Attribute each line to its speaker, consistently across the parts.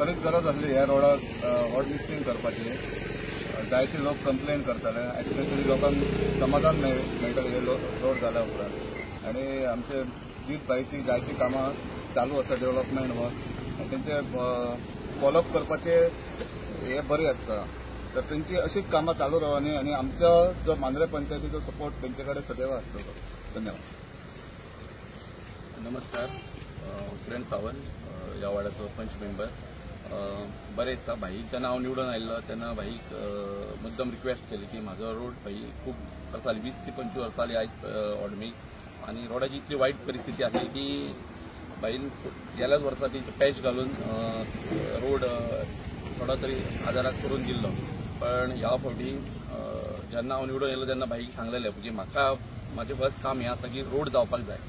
Speaker 1: खरीच गरज आसली ह्या रोडाक हॉट मिक्सिंग करपाची। जायते लोक कंप्लेन करताले, एक्सपेशली लोकांक समाधान मेळटलें हे रोड जाल्या उपरांत। आनी आमचे जीत भाईची जायती कामां चालू आसा डेव्हलपमेंट वर्क, तेंचे फॉलोअप करपाचे हे बरें आसता। तर तेंची अशीच कामां चालू रावनी आनी आमचो जो मांद्रे पंचायतीचो सपोर्ट तेंचे कडेन सदैव आसतलो। धन्यवाद।
Speaker 2: नमस्कार, किरण सावंत, ह्या वाड्याचो पंच मेंबर। बरें दिसता भाईक नाव निवडून आयिल्लो तेन्ना भाईक मुद्दम रिक्वेस्ट केली की म्हाजो रोड भाई खूब वर्सां 20 ते 25 वर्सां आयज ऑडमिक्स आनी रोडाची इतली वायट परिस्थिती आसली की भाईन गेल्याच वर्सा ती पॅच घालून रोड थोडा तरी आदाराक करून दिल्लो। पण ह्या फावटी जेन्ना हांव निवडून येयलो तेन्ना भाईक सांगलेलें की म्हाका म्हाजें फर्स्ट काम हें आसा की रोड जावपाक जाय।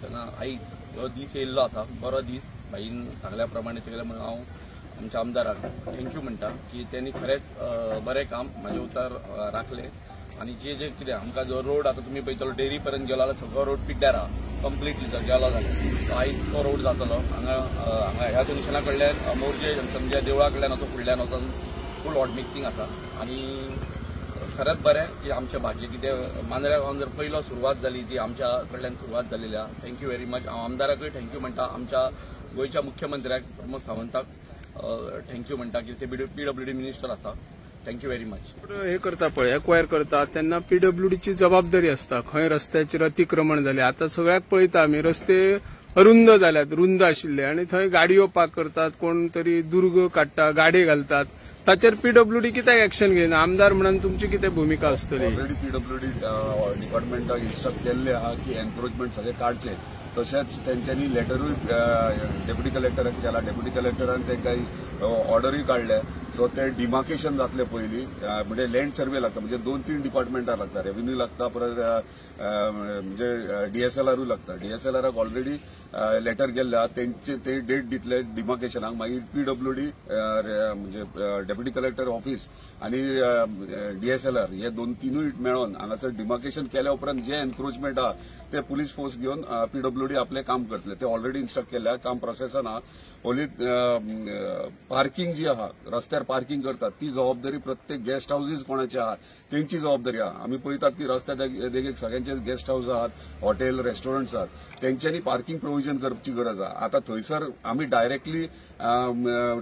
Speaker 2: तेन्ना आयज हो दीस येयल्लो आसा, बरो दीस। भाईन सांगल्या प्रमाणे तेगेले म्हणून हांव आमच्या आमदाराक थँक्यू म्हणटा की त्यांनी खरेंच बरें काम म्हाजे उतार राखले। आनी जे जे कितें आमकां जो रोड आतां तुमी पळयतलो डेरी पर्यंत गेलो जाल्यार सगळो रोड पिड्ड्यार आहा, कंप्लिटली गेलो जाल्यार आयज तो रोड जातलो। हांगा ह्या जंक्शना कडल्यान मोरजे जंक्शन जे देवळा कडल्यान वचून फुडल्यान वचून फूल हॉट मिक्सिंग आसा। आनी खरेंच बरें की आमचें भाग्य कितें मांद्र्या गांवांत जर पयलो सुरवात जाली ती आमच्या कडल्यान सुरवात जालेली आहा। Thank you very much. हांव आमदाराकूय थँक्यू म्हणटा, आमच्या गोंयच्या मुख्यमंत्र्याक प्रमोद सावंताक थँक्यू म्हणटा की ते PWD मिनिस्टर आसा। Thank you very much.
Speaker 3: हे करता पळय एक्वायर करता तेन्ना PWDची जबाबदारी आसता। खंय रस्त्याचेर अतिक्रमण जालें, आता सगळ्याक पळयता आमी रस्ते अरुंद जाल्यात, रुंद आशिल्ले आनी थंय गाडयो पार्क करतात, कोण तरी दुर्ग काडटा, गाडे घालतात। ताचेर PWD कित्याक एक्शन घेयना? आमदार म्हणून तुमची कितें भूमिका आसतली?
Speaker 1: ऑलरेडी PWD डिपार्टमेंटाक इन्स्ट्रक्ट केल्ले आहा की एन्क्रोचमेंट सगळे काडचे। तशेंच तेंच्यांनी लेटरूय डेप्युटी कलेक्टराक केला, डेप्युटी कलेक्टरान तेंकां ऑर्डरूय काडल्या। सो ते डिमार्केशन जातले पयलीं, म्हणजे लँड सर्वे लागता, म्हणजे 2-3 डिपार्टमेंटां लागता, रेव्हेन्यू लागता, परत म्हणजे DSLRूय लागता। DSLRाक ऑलरेडी लेटर गेल्ले तेंचे ते डेट दितले डिमार्केशनाक, मागीर PWD म्हणजे डेप्युटी कलेक्टर ऑफिस आनी DSLR हे 2-3 मेळोन हांगासर डिमार्केशन केल्या उपरांत जे एन्क्रोचमेंट आहा ते पुलीस फोर्स घेवन PWD आपले काम करतले। ते ऑलरेडी इन्स्ट्रक्ट केल्या, काम प्रोसेसान आहा। ओन्ली पार्किंग जी आहा, रस्त्यार पार्किंग करतात ती जबाबदारी प्रत्येक गेस्ट हाऊसेस कोणाचे आहात तेंची जबाबदारी आहा। आमी पळयतात की रस्त्यार देगेक सगळ्यांचे गेस्ट हाऊस आहात, हॉटेल, रेस्टॉरंट्स आहात, तेंच्यांनी पार्किंग प्रोविजन करची गरज आहा। आता थंयसर आमी डायरेक्टली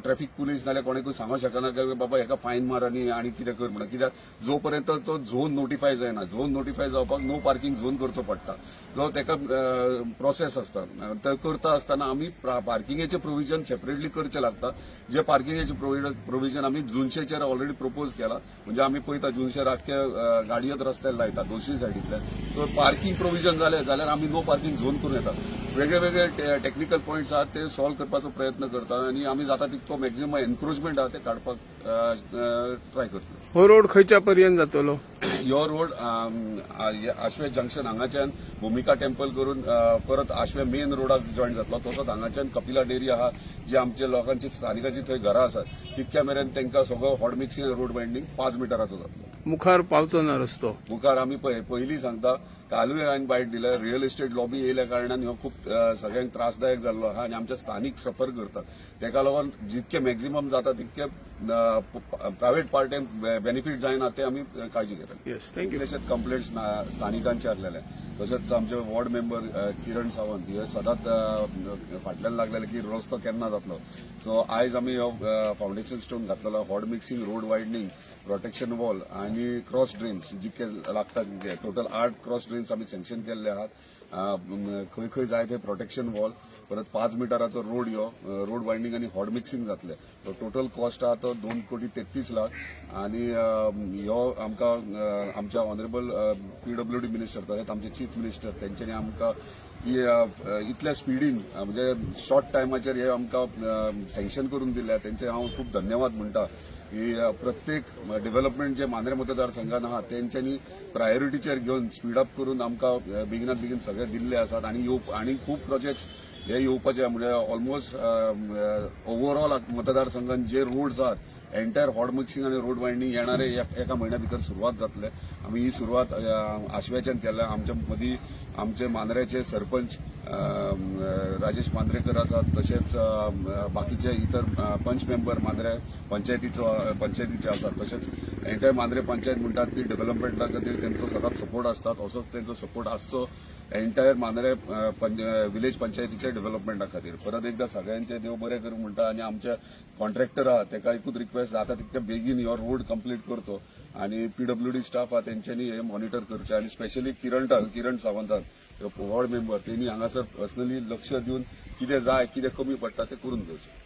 Speaker 1: ट्रॅफिक पुलीस नाल्यार कोणाकूय सांगूंक शकना की बाबा हेका फायन मार आनी कितें कर म्हणून, कित्याक जो पर्यंत तो झोन नोटिफाय जायना, झोन नोटिफाय जावपाक नो पार्किंग झोन करचो पडटा, जो तेका प्रोसेस आसता। ते करता आसतना आमी पार्किंगेचे प्रोविजन सेपरेटली करचे लागता। जे पार्किंगेचे प्रोविजन आमी जुनशेचेर ऑलरेडी प्रपोज केला, म्हणजे आमी पळयता जुनशेर आख्खे गाडयोच रस्त्यार लायता दोनशे सायडींतल्यान। सो पार्किंग प्रोविजन जाले जाल्यार आमी नो पार्किंग झोन करून येता। वेगळे वेगळे टेक्निकल पॉयंट्स आहात ते सॉल्व करपाचो प्रयत्न करता आनी आमी जाता तितको मॅक्झिमम एन्क्रोचमेंट आहा ते काडपाक ट्राय करतलो।
Speaker 3: हो रोड खंयच्या पर्यंत जातलो?
Speaker 1: ह्यो रोड आशवे जंक्शन हांगाच्यान भूमिका टेम्पल करून परत आशवे मेन रोडाक जॉईन जातलो। तसोच हांगाच्यान कपिला डेरी आहा, जी आमच्या लोकांची स्थानिकाची थंय घरां आसात, तितक्या मेरेन तांकां सगळो हॉट मिक्सिंग रोड बायंडींग 5 मिटराचो जातलो।
Speaker 3: मुखार पावचो ना रस्तो? मुखार
Speaker 1: आमी पयलीं सांगता, कालूय हांवें बायट दिल्या, रियल एस्टेट लॉबी येयल्या कारणान हो खूब सगळ्यांक त्रासदायक जाल्लो आहा आनी आमच्या स्थानिक सफर करतात। तेका लागून जितके मॅक्झिमम जाता तितके प्रायव्हेट पार्टीन बेनिफीट जायना ते आमी काळजी घेतात। तशेंच कंप्लेंट्स स्थानिकांचे आसलेले, तशेंच आमचे वॉर्ड मेंबर किरण सावंत हे सदांच फाटल्यान लागलेले की रस्तो केन्ना जातलो। सो आयज आमी हो फाउंडेशन स्टोन घातलेलो, hot mixing road widening, protection wall आणि क्रॉस ड्रेन्स जितके लागतात तितके टोटल 8 क्रॉस ड्रेन्स आमी सँक्शन केल्ले आहात। खंय खंय जाय ते प्रोटेक्शन वॉल, परत 5 मिटराचो रोड ह्यो रोड वायडनींग आनी हॉट मिक्सिंग जातले। टोटल कॉस्ट आहा तो 2,33,00,000 आनी ह्यो आमकां आमच्या ऑनरेबल PWD मिनिस्टर तशेंच आमचे चीफ मिनिस्टर तेंच्यांनी आमकां इतल्या स्पीडीन म्हणजे शॉर्ट टायमाचेर हे आमकां सँक्शन करून दिल्या, तेंचे हांव खूब धन्यवाद म्हणटा। की प्रत्येक डेव्हलपमेंट जे मांद्रे मतदारसंघात आहात तेंच्यांनी प्रायोरिटीचेर घेवन स्पीडअप करून आमकां बेगिनात बेगीन सगळे दिल्ले आसात आनी खूब प्रोजेक्ट्स हे येवपाचे, म्हणजे ऑलमोस्ट ओव्हरऑल मतदारसंघात जे रोड्स आहात एंटायर हॉट मिक्सिंग आनी रोड वायडनींग येणारे एका म्हयन्या भितर सुरवात जातले। आमी ही सुरवात आशव्याच्यान केल्या। आमच्या मदीं आमचे मांद्रेचे सरपंच राजेश मांद्रेकर आसात, तशेंच बाकीचे इतर पंच मेंबर मांद्रे पंचायतीचे आसात, तशेंच एंटायर मांद्रे पंचायत म्हणटात ती डेव्हलपमेंटा खातीर तेंचो सदांच सपोर्ट आसता. तसोच तेंचो सपोर्ट आसचो एंटायर मांद्रे विलेज पंचायतीच्या डेव्हलपमेंटा खातीर. परत एकदा सगळ्यांचे देव बरें करूं म्हणटा आनी आमचे कॉन्ट्रॅक्टर आहा ताका एकूच रिक्वेस्ट जाता तितके बेगीन हो रोड कंप्लीट करचो आणि पीडब्ल्यूडी स्टाफ आहा तेंच्यांनी हे मॉनिटर करचे आणि स्पेशली किरण सावंतान वॉर्ड मेंबर तेणी हांगासर पर्सनली लक्ष दिवन कितें जाय कितें कमी पडटा ते करून घेवचें.